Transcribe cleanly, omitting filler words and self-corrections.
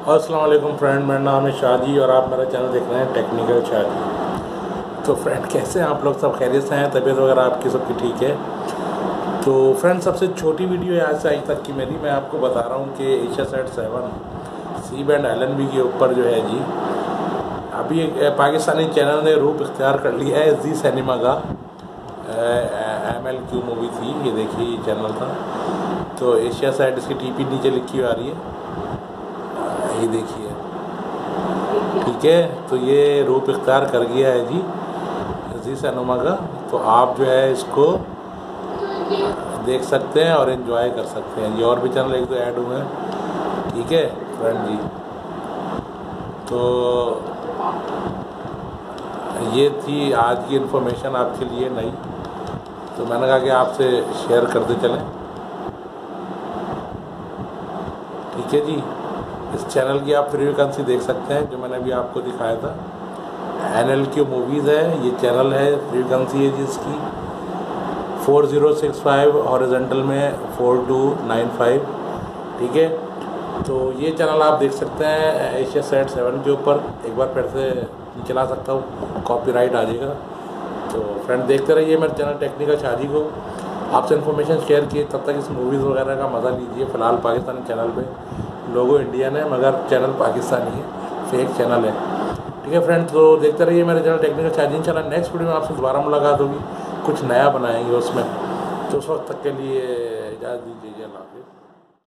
अस्सलाम वालेकुम फ्रेंड, मेरा नाम है शादी और आप मेरा चैनल देख रहे हैं टेक्निकल शादी। तो फ्रेंड कैसे हैं आप लोग? सब खैरियत से हैं? तबीयत वगैरह आपकी सबकी ठीक है? तो फ्रेंड सबसे छोटी वीडियो है आज से आज तक की मेरी। मैं आपको बता रहा हूँ कि एशियासाट 7 सी बैंड LNB के ऊपर जो है जी, अभी एक पाकिस्तानी चैनल ने रूप इख्तियार कर लिया है जी सिनेमा का। MLQ मूवी थी, ये देखिए ये चैनल था। तो एशियासाट इसकी TP नीचे लिखी हुई आ रही है, ये देखिए, ठीक है। तो ये रूप इख्तियार कर गया है जी सिनेमा का। तो आप जो है इसको देख सकते हैं और एंजॉय कर सकते हैं। ये और भी चैनल एक दो ऐड हुए हैं, ठीक है फ्रेंड जी। तो ये थी आज की इन्फॉर्मेशन आपके लिए नई, तो मैंने कहा कि आपसे शेयर करते चलें, ठीक है जी। इस चैनल की आप फ्रीक्वेंसी देख सकते हैं जो मैंने अभी आपको दिखाया था। NLQ मूवीज़ है ये चैनल है, फ्रीक्वेंसी है जिसकी 4065, हॉरिजॉन्टल में 4295, ठीक है। तो ये चैनल आप देख सकते हैं एशियासाट 7 के ऊपर। एक बार फिर से चला सकता हूँ, कॉपीराइट आ जाएगा। तो फ्रेंड देखते रहिए मेरे चैनल टेक्निकल शादी को। आपसे इन्फॉर्मेशन शेयर किए, तब तक इस मूवीज़ वगैरह का मज़ा लीजिए। फ़िलहाल पाकिस्तानी चैनल पे लोगो इंडियन है मगर चैनल पाकिस्तानी है, फेक चैनल है, ठीक है फ्रेंड। तो देखते रहिए मेरे चैनल टेक्निकल शादी। इंशाल्लाह नेक्स्ट वीडियो में आपसे दोबारा मुलाकात होगी, कुछ नया बनाएंगे उसमें। तो उस वक्त तक के लिए इजाज़त दीजिए, अल्लाह हाफ़िज़।